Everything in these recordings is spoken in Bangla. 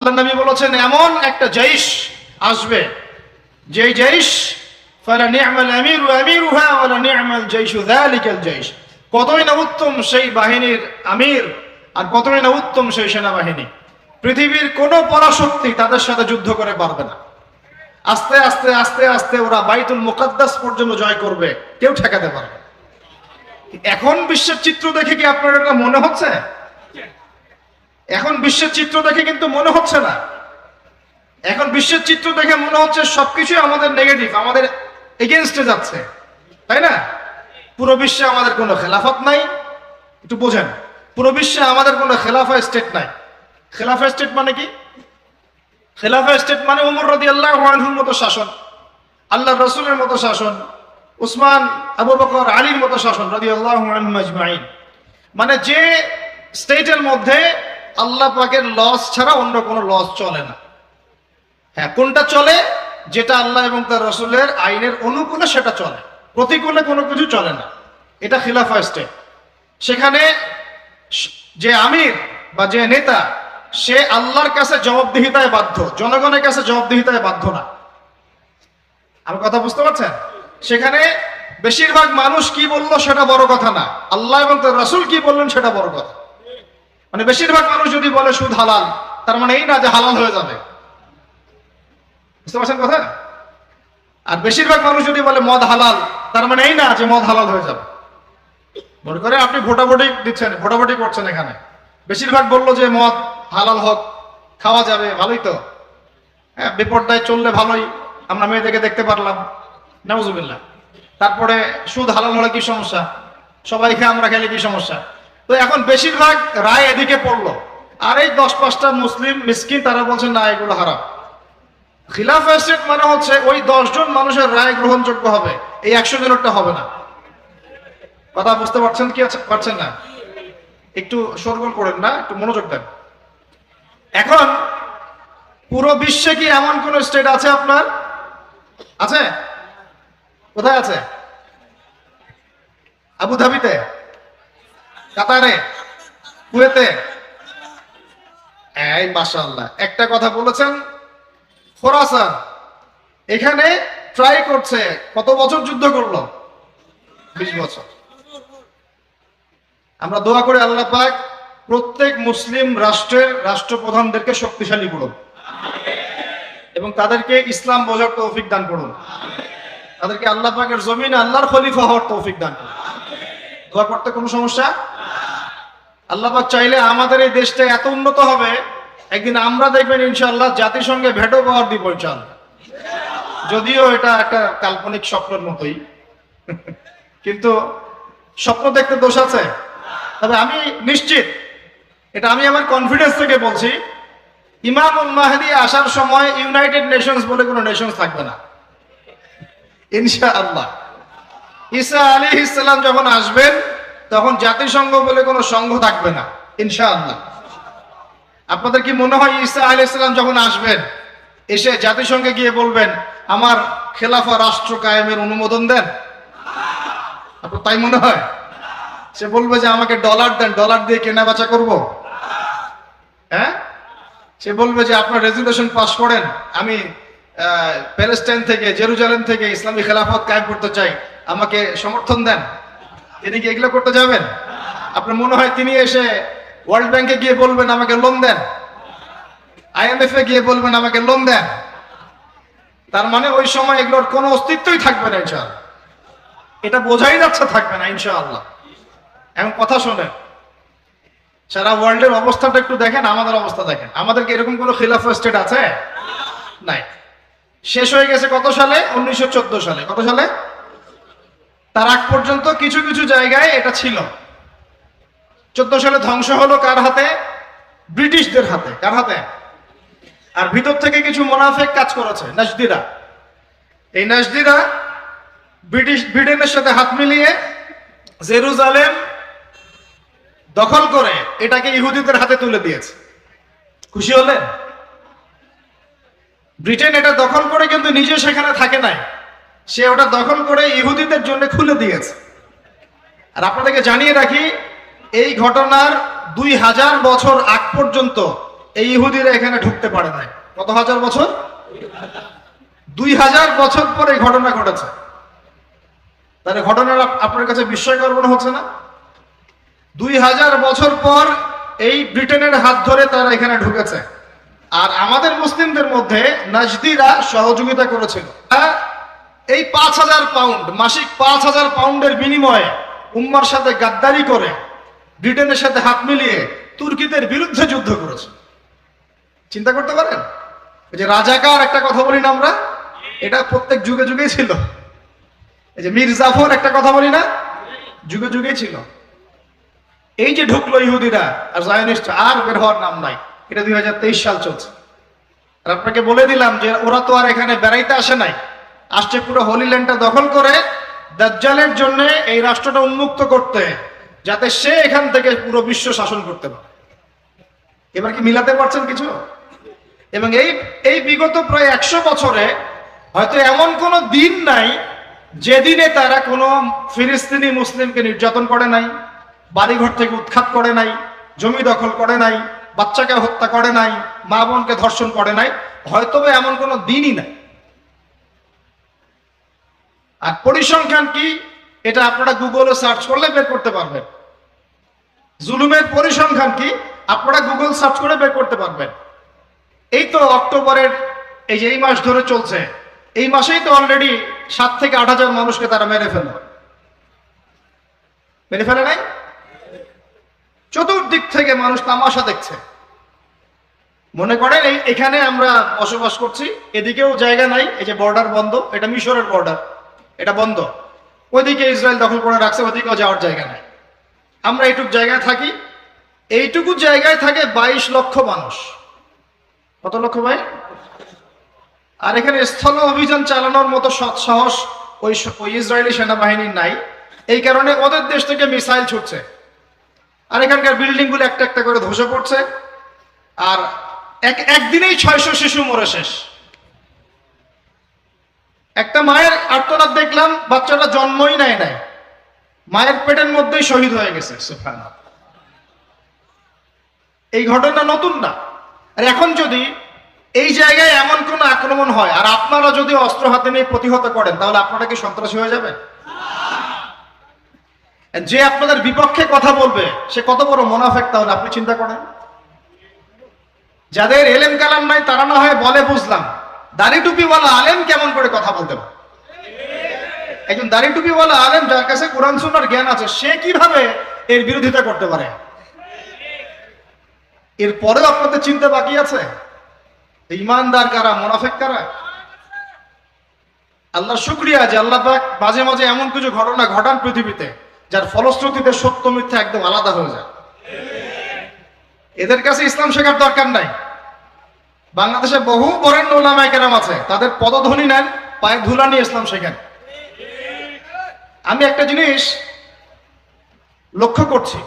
আল্লাহ নবী বলেছেন এমন একটা জৈশ আসবে যে জৈশ ফালা নি'মাল আমিরু আমিরুহা ওয়ালা নি'মাল জৈশু যালিকাল জৈশ। কতই না উত্তম সেই বাহিনীর আমির আর কতই না উত্তম সেই সেনাবাহিনী। পৃথিবীর কোনো পরাশক্তি তাদের সাথে যুদ্ধ করে পারবে না। আস্তে আস্তে আস্তে আস্তে ওরা বাইতুল মুকাদ্দাস পর্যন্ত জয় করবে, কেউ ঠেকাতে পারবে না। এখন বিশ্বের চিত্র দেখে কি আপনার এটা মনে হচ্ছে? এখন বিশ্বের চিত্র দেখে কিন্তু মনে হচ্ছে না। এখন বিশ্বের চিত্র দেখে মনে হচ্ছে সবকিছুই আমাদের নেগেটিভ, আমাদের এগেইনস্টে যাচ্ছে, তাই না? পুরো বিশ্বে আমাদের কোনো খেলাফত নাই। একটু বোঝেন, পুরো বিশ্বে আমাদের কোনো খেলাফা স্টেট নাই। খেলাফা স্টেট মানে কি? খেলাফা স্টেট মানে ওমর রাদিয়াল্লাহু আনহুর মতো শাসন, আল্লাহর রাসূলের মতো শাসন, উসমান, আবু বকর, আলীর মতো শাসন রাদিয়াল্লাহু আনহুম আজমাইন। মানে যে স্টেটের মধ্যে আল্লাহ পাকের লস ছাড়া অন্য কোনো লস চলে না। হ্যাঁ, কোনটা চলে? যেটা আল্লাহ এবং তার রাসূলের আইনের অনুকূলে সেটা চলে, প্রতিকূলে কোনো কিছু চলে না। এটা খিলাফা স্টেট। সেখানে যে আমির বা যে নেতা সে আল্লাহর কাছে জবাবদিহিতায় বাধ্য, জনগণের কাছে জবাবদিহিতায় বাধ্য না। আমার কথা বুঝতে পারছেন? সেখানে বেশিরভাগ মানুষ কি বললো সেটা বড় কথা না, আল্লাহ এবং তার রাসূল কি বললেন সেটা বড় কথা। মানে বেশিরভাগ মানুষ যদি বলে সুদ হালাল, তার মানে এই না যে হালাল হয়ে যাবে। বুঝতে পারছেন কথা? আর বেশিরভাগ মানুষ যদি বলে মদ হালাল, তার মানে এই না যে মদ হালাল হয়ে যাবে। মনে করে আপনি ভোটাভুটি দিচ্ছেন, ভোটাভুটি করছেন, এখানে বেশিরভাগ বললো যে মদ হালাল হোক, খাওয়া যাবে, ভালোই তো। হ্যাঁ, বিপর্দায় চললে ভালোই, আমরা মেয়েদেরকে দেখতে পারলাম, নাউজুবিল্লাহ। তারপরে সুদ হালাল হলে কি সমস্যা? সবাই খেয়ে আমরা খেলে কি সমস্যা? তো এখন বেশিরভাগ রায় এদিকে পড়লো, আর এই 10-5টা মুসলিম মিসকিন তারা বলছেন না এগুলো হারাম। খিলাফা স্টেট মানে হচ্ছে ওই 10 জন মানুষের রায় গ্রহণযোগ্য হবে, এই 100 জনেরটা হবে না। কথা বুঝতে পারছেন কি পারছেন না? একটু শোরগোল করেন না, একটু মনোযোগ দেন। এখন পুরো বিশ্বে কি এমন কোন স্টেট আছে আপনার? আছে? কোথায় আছে? আবুধাবিতে, কাতারে, কুয়েতে? এই মাশাআল্লাহ, একটা কথা বলেছেন। খোরাসান, এখানে ট্রাই করছে, কত বছর যুদ্ধ করলো? 20 বছর। আমরা দোয়া করি আল্লাহ পাক প্রত্যেক মুসলিম রাষ্ট্রের রাষ্ট্রপ্রধানদেরকে শক্তিশালী করুন এবং তাদেরকে ইসলাম বোঝার তৌফিক দান করুন। তাদেরকে আল্লাহ পাকের জমিনে আল্লাহর খলিফা হওয়ার তৌফিক দান করুন। দোয়া করতে কোনো সমস্যা? আল্লাহ পাক চাইলে আমাদের এই দেশটা এত উন্নত হবে, একদিন আমরা দেখবেন ইনশাআল্লাহ জাতিসংঘে ভেটো পাওয়ার দিব ইনশাআল্লাহ। যদিও এটা একটা কাল্পনিক স্বপ্নের মতোই, কিন্তু স্বপ্ন দেখতে দোষ আছে? তবে আমি নিশ্চিত, এটা আমি আমার কনফিডেন্স থেকে বলছি, ইমামুল মাহদি আসার সময় ইউনাইটেড নেশনস বলে কোনো নেশনস থাকবে না ইনশাআল্লাহ। ঈসা আলাইহিস সালাম যখন আসবেন তখন জাতিসংঘ বলে কোনো সংঘ থাকবে না ইনশাআল্লাহ। আপনাদের কি মনে হয় ঈসা আলাইহিস সালাম যখন আসবেন এসে জাতিসংঘে গিয়ে বলবেন আমার খেলাফা রাষ্ট্র কায়েমের অনুমোদন দেন? আপনার তাই মনে হয়? সে বলবে যে আমাকে ডলার দেন, ডলার দিয়ে কেনা বেচা করবো? হ্যাঁ, সে বলবে যে আপনার রেজুলেশন পাস করেন, আমি প্যালেস্টাইন থেকে, জেরুজালেম থেকে ইসলামী খেলাফত কায়েম করতে চাই, আমাকে সমর্থন দেন? তিনি কি এগুলো করতে যাবেন? আপনার মনে হয় তিনি এসে ওয়ার্ল্ড ব্যাংকে গিয়ে বলবেন আমাকে লোন দেন, IMF এ গিয়ে বলবেন আমাকে লোন দেন? তার মানে ওই সময় এগুলোর কোনো অস্তিত্বই থাকবে না ইনশাআল্লাহ। এটা বোঝাই যাচ্ছে থাকবে না ইনশাআল্লাহ। এখন কথা শোনেন, সারা ওয়ার্ল্ডের অবস্থাটা একটু দেখেন, আমাদের অবস্থা দেখেন। আমাদের কি এরকম কোনো খিলাফা স্টেট আছে? নাই। শেষ হয়ে গেছে কত সালে? 1914 সালে। কত সালে? তার আগ পর্যন্ত কিছু কিছু জায়গায় এটা ছিল। 14 সালে ধ্বংস হলো কার হাতে? ব্রিটিশদের হাতে। কার হাতে? আর ভিতর থেকে কিছু মুনাফিক কাজ করেছে, নাজদিরা। এই নাজদিরা ব্রিটেনের সাথে হাত মিলিয়ে জেরুজালেম দখল করে এটাকে ইহুদিদের হাতে তুলে দিয়েছে। খুশি হলেন? ব্রিটেন এটা দখল করে কিন্তু নিজে সেখানে থাকে নাই, সে ওটা দখল করে ইহুদিদের জন্য খুলে দিয়েছে। আর আপনাদেরকে জানিয়ে রাখি, এই ঘটনার 2000 বছর আগ পর্যন্ত এই ইহুদিরা এখানে ঢুকতে পারে নাই। কত হাজার বছর? 2000 বছর পর এই ঘটনা ঘটেছে। তাহলে ঘটনাটা আপনার কাছে বিস্ময়কর মনে হচ্ছে না? 2000 বছর পর এই ব্রিটেনের হাত ধরে তারা এখানে ঢুকেছে। আর আমাদের মুসলিমদের মধ্যে নাজদিরা সহযোগিতা করেছিল। এই 5000 পাউন্ড, মাসিক 5000 পাউন্ডের বিনিময়ে উম্মার সাথে গাদ্দারি করে ব্রিটেনের সাথে হাত মিলিয়ে তুর্কিদের বিরুদ্ধে যুদ্ধ করেছে। চিন্তা করতে পারেন? এই যে রাজাকার একটা কথা বলি না আমরা, এটা প্রত্যেক যুগে যুগেই ছিল। এই যে মীর জাফর একটা কথা বলি না, যুগে যুগেই ছিল। এই যে ঢুকলো ইহুদিরা আর জায়নিস্ট, আর বের হওয়ার নাম নাই। এটা 2023 সাল চলছে। আর আপনাকে বলে দিলাম যে ওরা তো আর এখানে বেড়াইতে আসে নাই, আসছে পুরো হোলি ল্যান্ডটা দখল করে দাজ্জালের জন্য এই রাষ্ট্রটা উন্মুক্ত করতে, যাতে সে এখান থেকে পুরো বিশ্ব শাসন করতে পারে। এবার কি মিলাতে পারছেন কিছু? এবং এই বিগত প্রায় 100 বছরে হয়তো এমন কোন দিন নাই যেদিনে তারা কোনো ফিলিস্তিনি মুসলিমকে নির্যাতন করে নাই, বাড়িঘর থেকে উৎখাত করে নাই, জমি দখল করে নাই, বাচ্চাকে হত্যা করে নাই, মা বোনকে ধর্ষণ করে নাই। হয়তো এমন কোনো দিনই নাই। আর পরিসংখ্যান কি, এটা আপনারা গুগলে সার্চ করলে বের করতে পারবেন। জুলুমের পরিসংখ্যান কি আপনারা গুগল সার্চ করে বের করতে পারবেন। এই তো অক্টোবরের এই যে এই মাস ধরে চলছে, এই মাসেই তো অলরেডি 7 থেকে 8,000 মানুষকে তারা মেরে ফেলে নাই? চতুর্দিক থেকে মানুষ তামাশা দেখছে। মনে করেন এখানে আমরা বসবাস করছি, এদিকেও জায়গা নাই, এই যে বর্ডার বন্ধ, এটা মিশরের বর্ডার, এটা বন্ধ। ওইদিকে ইসরায়েল দখল করে রাখছে, ওইদিকেও যাওয়ার জায়গা নাই। আমরা এইটুকু জায়গায় থাকি, এইটুকু জায়গায় থাকে 22 লক্ষ মানুষ। কত লক্ষ ভাই? আর এখানে স্থল অভিযান চালানোর মতো সাহস ওই ইসরায়েলি সেনাবাহিনীর নাই। এই কারণে ওদের দেশ থেকে মিসাইল ছুটছে, আর এখানকার বিল্ডিং গুলো একটা একটা করে ধসে পড়ছে। আর একদিনেই 600 শিশু মরে শেষ। একটা মায়ের আর্তনাদ দেখলাম, বাচ্চাটা জন্মই নাই, মায়ের পেটের মধ্যেই শহীদ হয়ে গেছে। সুবহানাল্লাহ। এই ঘটনা নতুন না। আর এখন যদি এই জায়গায় এমন কোন আক্রমণ হয় আর আপনারা যদি অস্ত্র হাতে নিয়ে প্রতিহত করেন, তাহলে আপনারা কি সন্ত্রাসী হয়ে যাবেন? যে আপনাদের বিপক্ষে কথা বলবে সে কত বড় মুনাফিক, তাহলে আপনি চিন্তা করেন। যাদের এলেম কালাম নাই তারা না হয় বলে বুঝলাম, দাড়ি টুপিওয়ালা আলেম কেমন করে কথা বলতে পারে? একজন দাড়ি টুপিওয়ালা আলেম যার কাছে কোরআন সুন্নাহর জ্ঞান আছে, সে কিভাবে এর বিরোধিতা করতে পারে? এরপরেও আপনাদের চিন্তা বাকি আছে। ঈমানদার কারা, মুনাফিক কারা? আল্লাহ শুকরিয়া যে আল্লাহ পাক মাঝে মাঝে এমন কিছু ঘটনা ঘটান পৃথিবীতে, যার ফলশ্রুতিতে সত্য মিথ্যা একদম আলাদা হয়ে যায়। এদের কাছে ইসলাম শেখার দরকার নাই। বাংলাদেশে বহু বরেণ্য উলামায়ে কেরাম আছে, তাদের পদধ্বনি নেন, পায়ের ধুলা নিয়ে ইসলাম শেখেন। আমি একটা জিনিস লক্ষ্য করছি,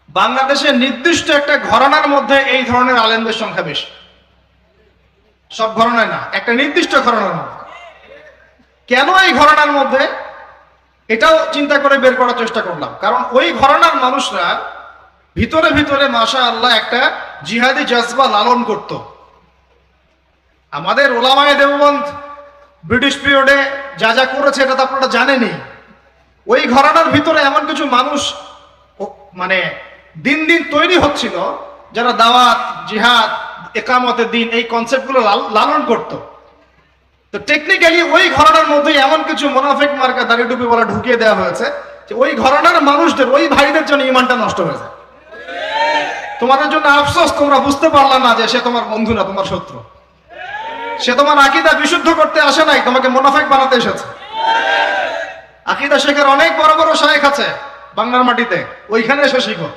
বাংলাদেশে নির্দিষ্ট একটা ঘরানার মধ্যে এই ধরনের আলেমদের সংখ্যা বেশি। সব ঘরানায় না, একটা নির্দিষ্ট ঘরানার মধ্যে। কেন এই ঘরানার মধ্যে, এটাও চিন্তা করে বের করার চেষ্টা করলাম। কারণ ওই ঘরানার মানুষরা ভিতরে ভিতরে মাশাআল্লাহ একটা জিহাদি জজবা লালন করত। আমাদের ওলামায়ে দেওবন্দ ব্রিটিশ পিরিয়ডে যা যা করেছে এটা তো আপনারা জানেনই। ওই ঘরানার ভিতরে এমন কিছু মানুষ মানে দিন দিন তৈরি হচ্ছিল, যারা দাওয়াত, জিহাদ, একামতে দিন এই কনসেপ্টগুলো লালন করত। তো টেকনিক্যালি ওই ঘরানার মধ্যে এমন কিছু মুনাফিক মার্কা দাড়ি টুপি বলা ঢুকিয়ে দেওয়া হয়েছে যে ওই ঘরানার মানুষদের, ওই ভাইদের জন্য ঈমানটা নষ্ট হয়ে যায়। তোমাদের জন্য আফসোস, তোমরা বুঝতে পারলা না যে সে তোমার বন্ধু না, তোমার শত্রু। সে তোমার আকীদা বিশুদ্ধ করতে আসে নাই, তোমাকে মুনাফিক বানাতে এসেছে। আকীদা শেখার অনেক বড় বড় শায়েখ আছে বাংলার মাটিতে, ওইখানে এসে শিখো।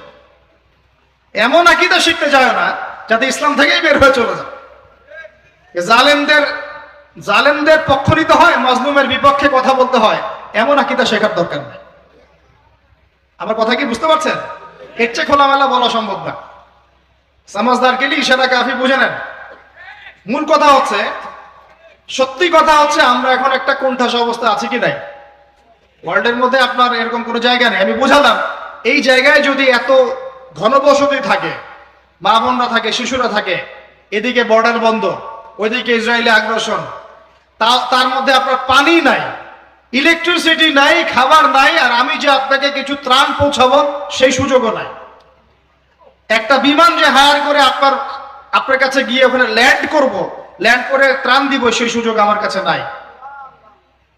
এমন আকীদা শিখতে যায় না যাতে ইসলাম থেকেই বের হয়ে চলে যায়। জালেমদের পক্ষ নিতে হয়, মাজলুমের বিপক্ষে কথা বলতে হয়, এমন আকীদা শেখার দরকার নেই। আমার কথা কি বুঝতে পারছেন? এর চেয়ে খোলামেলা বলা সম্ভব না। সমাজদার গেলে ইশারা কাফি বুঝে নেন। মূল কথা হচ্ছে, সত্যি কথা হচ্ছে, আমরা এখন একটা কোণঠাসা অবস্থা আছি কি নাই? ওয়ার্ল্ডের মধ্যে আপনার এরকম কোনো জায়গা নেই। আমি বুঝালাম, এই জায়গায় যদি এত ঘনবসতি থাকে, মা বোনরা থাকে, শিশুরা থাকে, এদিকে বর্ডার বন্ধ, ওইদিকে ইসরায়েলি আগ্রাসন, তার মধ্যে আপনার পানি নাই, ইলেকট্রিসিটি নাই, খাবার নাই, আর আমি যে আপনাকে কিছু ত্রাণ পৌঁছাবো সেই সুযোগও নাই। একটা বিমান যে হায়ার করে আপনার কাছে গিয়ে ওখানে ল্যান্ড করব, ল্যান্ড করে ত্রাণ দিব, সেই সুযোগ আমার কাছে নাই।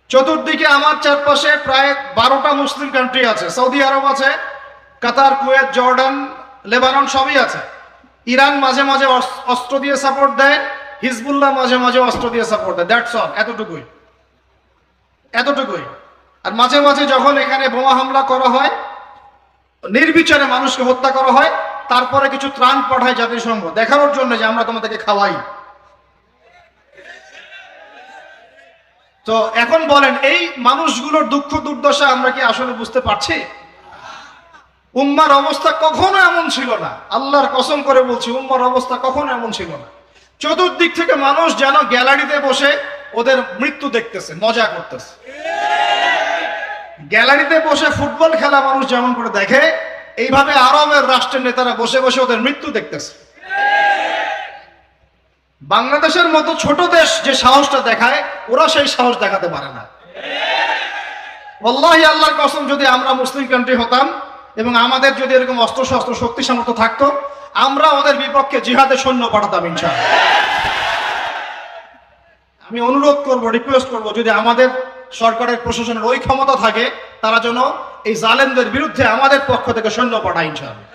চতুর্দিকে আমার চারপাশে প্রায় 12টা মুসলিম কান্ট্রি আছে, সৌদি আরব আছে, কাতার, কুয়েত, জর্ডান, লেবানন সবই আছে। ইরান মাঝে মাঝে অস্ত্র দিয়ে সাপোর্ট দেয়, হিজবুল্লাহ মাঝে মাঝে অস্ত্র দিয়ে সাপোর্ট দেয়, দ্যাটস অল, এতটুকুই। আর মাঝে মাঝে যখন এখানে বোমা হামলা করা হয়, নির্বিচারে মানুষকে হত্যা করা হয়, তারপরে কিছু ত্রাণ পাঠায় জাতিসংঘ দেখানোর জন্য যে আমরা তোমাদেরকে খাওয়াই। তো এখন বলেন, এই মানুষগুলোর দুঃখ দুর্দশা আমরা কি আসলে বুঝতে পারছি? উম্মার অবস্থা কখনো এমন ছিল না, আল্লাহর কসম করে বলছি, উম্মার অবস্থা কখনো এমন ছিল না। চতুর্দিক থেকে মানুষ যেন গ্যালারিতে বসে ওদের মৃত্যু দেখতেছে, মজা করতেছে। গ্যালারিতে বসে ফুটবল খেলা মানুষ যেমন করে দেখে, এইভাবে আরবের রাষ্ট্রের নেতারা বসে বসে ওদের মৃত্যু দেখতেছে। বাংলাদেশের মতো ছোট দেশ যে সাহসটা দেখায়, ওরা সেই সাহস দেখাতে পারে না। ওয়াল্লাহি আল্লাহর কসম, যদি আমরা মুসলিম কান্ট্রি হতাম এবং আমাদের যদি এরকম অস্ত্র শস্ত্র শক্তি সামর্থ্য থাকতো, আমরা ওদের বিপক্ষে জিহাদের সৈন্য পাঠাতাম ইনশাআল্লাহ। আমি অনুরোধ করব, রিকোয়েস্ট করব, যদি আমাদের সরকারের প্রশাসনের ওই ক্ষমতা থাকে, তারা যেন এই জালেমদের বিরুদ্ধে আমাদের পক্ষ থেকে সৈন্য পাঠায় ইনশাআল্লাহ।